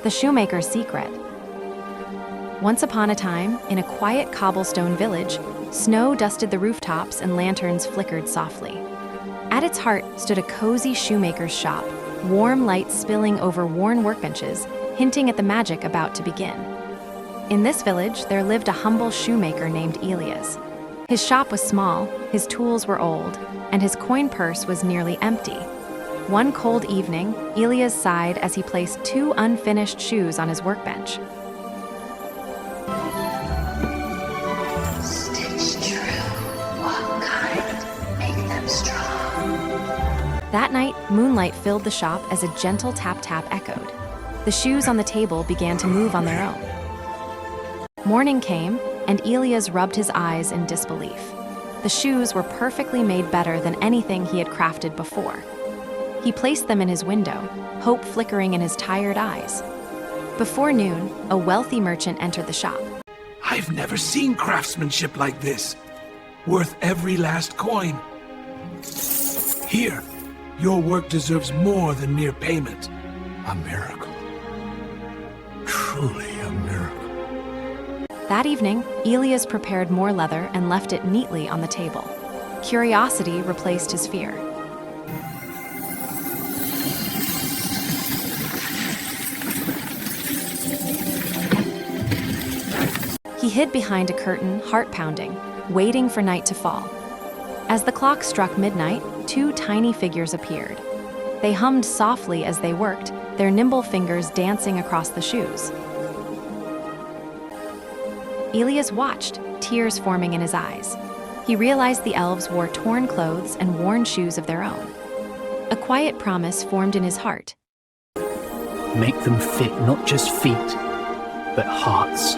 The Shoemaker's Secret. Once upon a time, in a quiet cobblestone village, snow dusted the rooftops and lanterns flickered softly. At its heart stood a cozy shoemaker's shop, warm light spilling over worn workbenches, hinting at the magic about to begin. In this village, there lived a humble shoemaker named Elias. His shop was small, his tools were old, and his coin purse was nearly empty. One cold evening, Elias sighed as he placed 2 unfinished shoes on his workbench. Stitch true, what kind? Make them strong. That night, moonlight filled the shop as a gentle tap-tap echoed. The shoes on the table began to move on their own. Morning came, and Elias rubbed his eyes in disbelief. The shoes were perfectly made better than anything he had crafted before. He placed them in his window, hope flickering in his tired eyes. Before noon, a wealthy merchant entered the shop. I've never seen craftsmanship like this. Worth every last coin. Here, your work deserves more than mere payment. A miracle. Truly a miracle. That evening, Elias prepared more leather and left it neatly on the table. Curiosity replaced his fear. He hid behind a curtain, heart pounding, waiting for night to fall. As the clock struck midnight, 2 tiny figures appeared. They hummed softly as they worked, their nimble fingers dancing across the shoes. Elias watched, tears forming in his eyes. He realized the elves wore torn clothes and worn shoes of their own. A quiet promise formed in his heart. Make them fit not just feet, but hearts.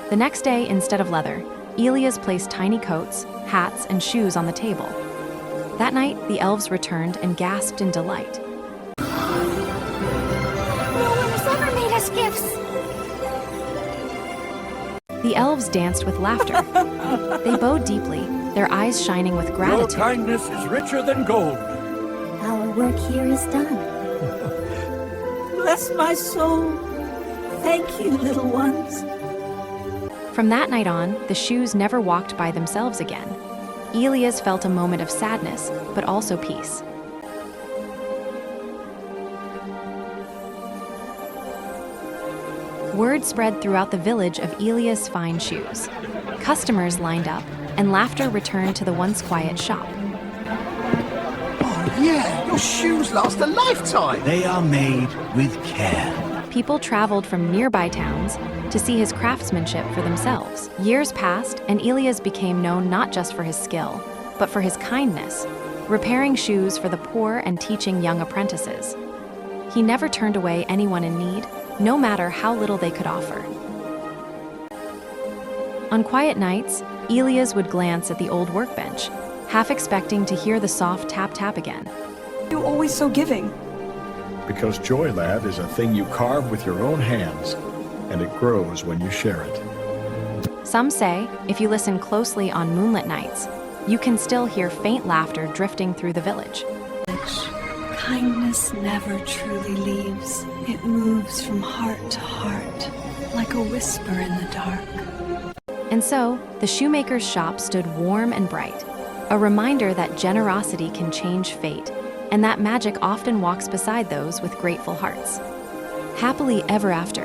The next day, instead of leather, Elias placed tiny coats, hats, and shoes on the table. That night, the elves returned and gasped in delight. No one has ever made us gifts. The elves danced with laughter. They bowed deeply, their eyes shining with gratitude. Your kindness is richer than gold. Our work here is done. Bless my soul. Thank you, little ones. From that night on, the shoes never walked by themselves again. Elias felt a moment of sadness, but also peace. Word spread throughout the village of Elias' fine shoes. Customers lined up, and laughter returned to the once quiet shop. Oh yeah, your shoes last a lifetime! They are made with care. People traveled from nearby towns to see his craftsmanship for themselves. Years passed, and Elias became known not just for his skill, but for his kindness, repairing shoes for the poor and teaching young apprentices. He never turned away anyone in need, no matter how little they could offer. On quiet nights, Elias would glance at the old workbench, half expecting to hear the soft tap-tap again. You're always so giving. Because joy, lad, is a thing you carve with your own hands, and it grows when you share it. Some say, if you listen closely on moonlit nights, you can still hear faint laughter drifting through the village. Kindness never truly leaves. It moves from heart to heart, like a whisper in the dark. And so, the shoemaker's shop stood warm and bright, a reminder that generosity can change fate, and that magic often walks beside those with grateful hearts. Happily ever after,